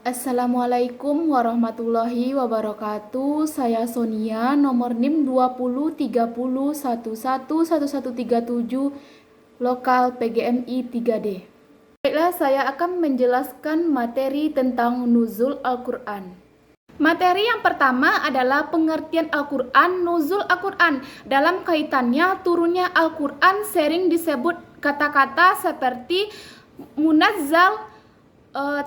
Assalamualaikum warahmatullahi wabarakatuh. Saya Sonia, nomor NIM 2030111137, lokal PGMI 3D. Baiklah, saya akan menjelaskan materi tentang nuzul Al-Quran. Materi yang pertama adalah pengertian Al-Quran, nuzul Al-Quran. Dalam kaitannya turunnya Al-Quran sering disebut kata-kata seperti munazzal,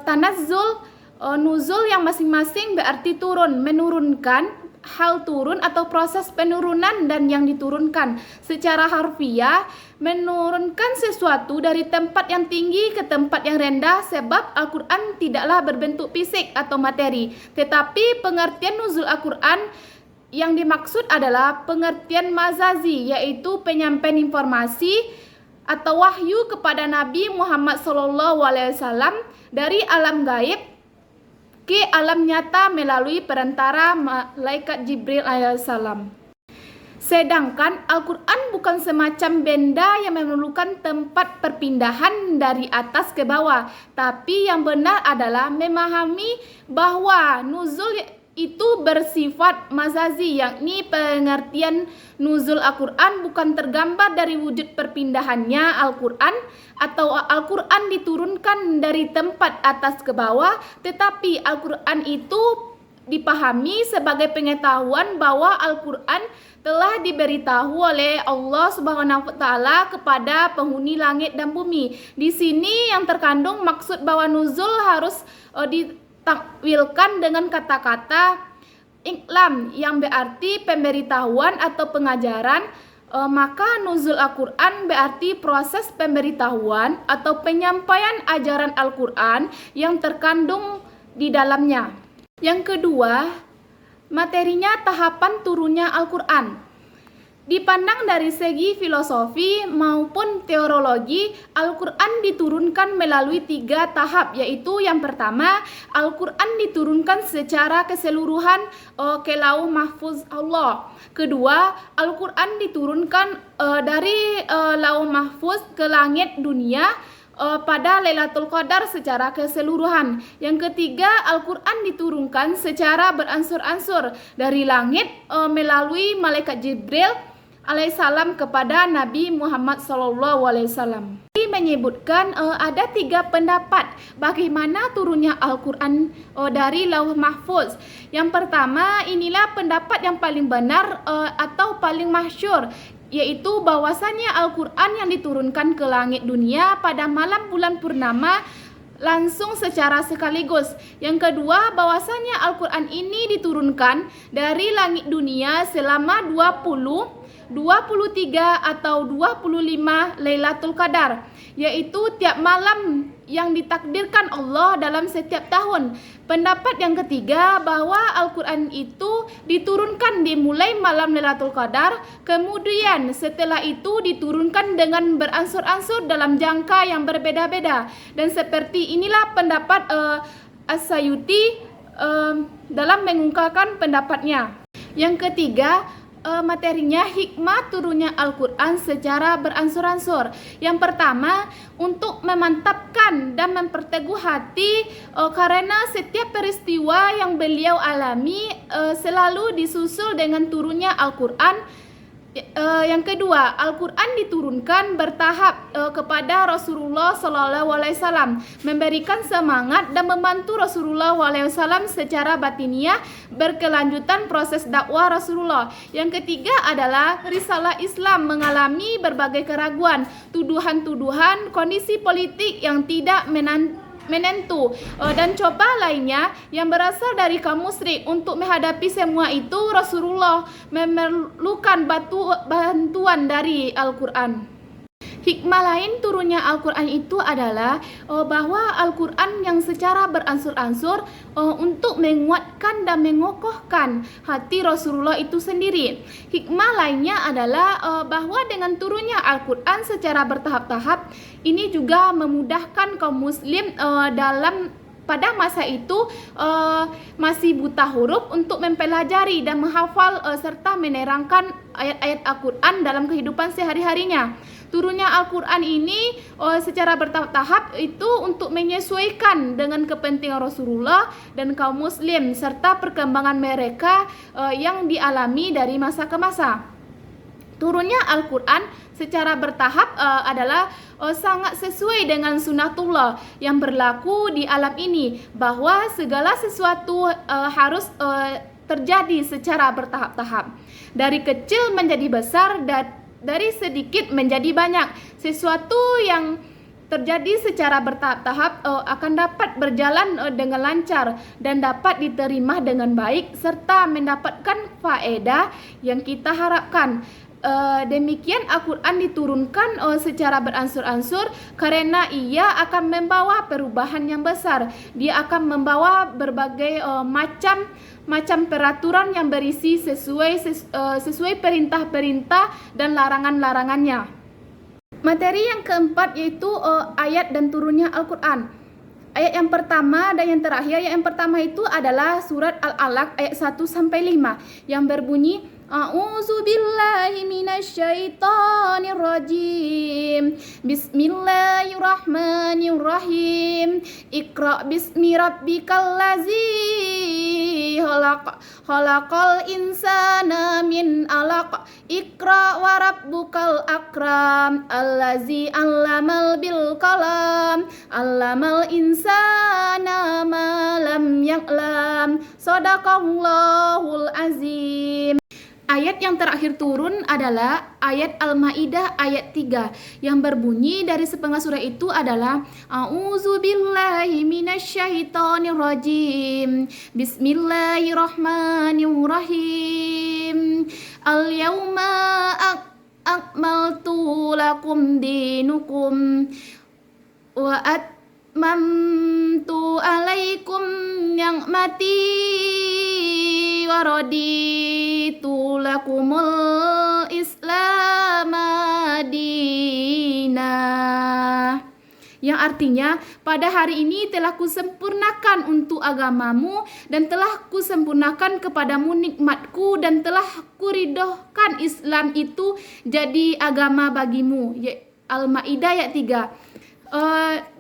tanazzul, nuzul yang masing-masing berarti turun, menurunkan, hal turun atau proses penurunan dan yang diturunkan. Secara harfiah, menurunkan sesuatu dari tempat yang tinggi ke tempat yang rendah, sebab Al-Quran tidaklah berbentuk fisik atau materi. Tetapi pengertian nuzul Al-Quran yang dimaksud adalah pengertian mazazi, yaitu penyampaian informasi atau wahyu kepada Nabi Muhammad SAW dari alam gaib ke alam nyata melalui perantara malaikat Jibril alaihissalam. Sedangkan Al-Quran bukan semacam benda yang memerlukan tempat perpindahan dari atas ke bawah, tapi yang benar adalah memahami bahwa nuzul itu bersifat mazazi, yakni pengertian nuzul Al-Quran bukan tergambar dari wujud perpindahannya Al-Quran atau Al-Quran diturunkan dari tempat atas ke bawah, tetapi Al-Quran itu dipahami sebagai pengetahuan bahwa Al-Quran telah diberitahu oleh Allah Subhanahu wa taala kepada penghuni langit dan bumi. Di sini yang terkandung maksud bahwa nuzul harus ditakwilkan dengan kata-kata iklam yang berarti pemberitahuan atau pengajaran, maka nuzul Al-Quran berarti proses pemberitahuan atau penyampaian ajaran Al-Quran yang terkandung di dalamnya. Yang kedua, materinya tahapan turunnya Al-Quran. Dipandang dari segi filosofi maupun teologi, Al-Quran diturunkan melalui 3 tahap, yaitu yang pertama, Al-Quran diturunkan secara keseluruhan ke Lauh Mahfuz Allah. Kedua, Al-Quran diturunkan dari Lauh Mahfuz ke langit dunia pada Lailatul Qadar secara keseluruhan. Yang ketiga, Al-Quran diturunkan secara beransur-ansur dari langit melalui malaikat Jibril alaihissalam kepada Nabi Muhammad SAW. Ini menyebutkan ada 3 pendapat bagaimana turunnya Al-Quran dari Lauh Mahfuz. Yang pertama, inilah pendapat yang paling benar atau paling masyhur, yaitu bahwasanya Al-Quran yang diturunkan ke langit dunia pada malam bulan purnama langsung secara sekaligus. Yang kedua, bahwasanya Al-Quran ini diturunkan dari langit dunia selama 23 atau 25 Lailatul Qadar, yaitu tiap malam yang ditakdirkan Allah dalam setiap tahun. Pendapat yang ketiga, bahwa Al-Quran itu diturunkan dimulai malam Lailatul Qadar, kemudian setelah itu diturunkan dengan beransur-ansur dalam jangka yang berbeda-beda. Dan seperti inilah pendapat As-Sayuti dalam mengungkapkan pendapatnya. Yang ketiga, materinya hikmah turunnya Al-Quran secara beransur-ansur. Yang pertama, untuk memantapkan dan memperteguh hati karena setiap peristiwa yang beliau alami selalu disusul dengan turunnya Al-Quran. Yang kedua, Al-Quran diturunkan bertahap kepada Rasulullah SAW, memberikan semangat dan membantu Rasulullah SAW secara batiniah berkelanjutan proses dakwah Rasulullah. Yang ketiga adalah risalah Islam mengalami berbagai keraguan, tuduhan-tuduhan, kondisi politik yang tidak menentu dan coba lainnya yang berasal dari kaum musyrik. Untuk menghadapi semua itu, Rasulullah memerlukan bantuan dari Al-Quran. Hikmah lain turunnya Al-Quran itu adalah bahwa Al-Quran yang secara beransur-ansur untuk menguatkan dan mengokohkan hati Rasulullah itu sendiri. Hikmah lainnya adalah bahwa dengan turunnya Al-Quran secara bertahap-tahap, ini juga memudahkan kaum muslim dalam pada masa itu masih buta huruf untuk mempelajari dan menghafal serta menerangkan ayat-ayat Al-Quran dalam kehidupan sehari-harinya. Turunnya Al-Quran ini secara bertahap-tahap itu untuk menyesuaikan dengan kepentingan Rasulullah dan kaum muslim serta perkembangan mereka yang dialami dari masa ke masa. Turunnya Al-Quran secara bertahap adalah sangat sesuai dengan sunatullah yang berlaku di alam ini, bahwa segala sesuatu harus terjadi secara bertahap-tahap, dari kecil menjadi besar dan dari sedikit menjadi banyak. Sesuatu yang terjadi secara bertahap-tahap akan dapat berjalan dengan lancar dan dapat diterima dengan baik serta mendapatkan faedah yang kita harapkan. Demikian Al-Quran diturunkan secara beransur-ansur karena ia akan membawa perubahan yang besar. Dia akan membawa berbagai macam peraturan yang berisi sesuai perintah-perintah dan larangan-larangannya. Materi yang keempat yaitu ayat dan turunnya Al-Quran. Ayat yang pertama dan yang terakhir. Yang pertama itu adalah surat Al-Alaq ayat 1 sampai 5 yang berbunyi A'udzu billahi minasyaitonir rajim. Bismillahirrahmanirrahim. Iqra bismi rabbikal ladzi khalaqal insana min 'alaq. Iqra wa rabbukal akram. Allazi 'allamal bil qalam. 'Allamal insana ma lam ya'lam. Shadaqallahul azim. Ayat yang terakhir turun adalah ayat Al-Maidah ayat 3 yang berbunyi dari sepenggal surah itu adalah A'udzu billahi minasyaitonir rajim. Bismillahirrahmanirrahim. Al-yauma akmaltu lakum dinukum wa atmamtu alaikum ni'mati wa raditu lakumul Islam madinah. Yang artinya, pada hari ini telah kusempurnakan untuk agamamu dan telah kusempurnakan kepadamu nikmatku dan telah kuridhokan Islam itu jadi agama bagimu. Al-Maidah ayat 3.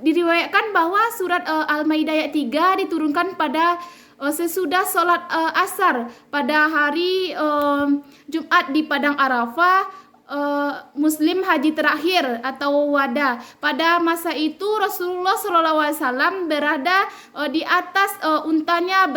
Diriwayatkan bahwa surat Al-Maidah ayat 3 diturunkan pada sesudah sholat asar pada hari Jumat di Padang Arafah, Muslim haji terakhir atau wada. Pada masa itu Rasulullah SAW berada di atas untanya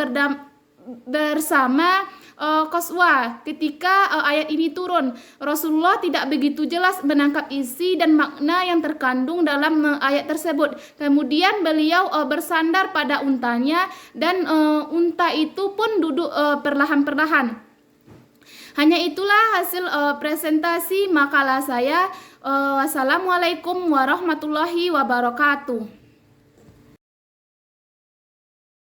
bersama Qaswa ketika ayat ini turun. Rasulullah tidak begitu jelas menangkap isi dan makna yang terkandung dalam ayat tersebut. Kemudian beliau bersandar pada untanya dan unta itu pun duduk perlahan-perlahan. Hanya itulah hasil presentasi makalah saya. Wassalamualaikum warahmatullahi wabarakatuh.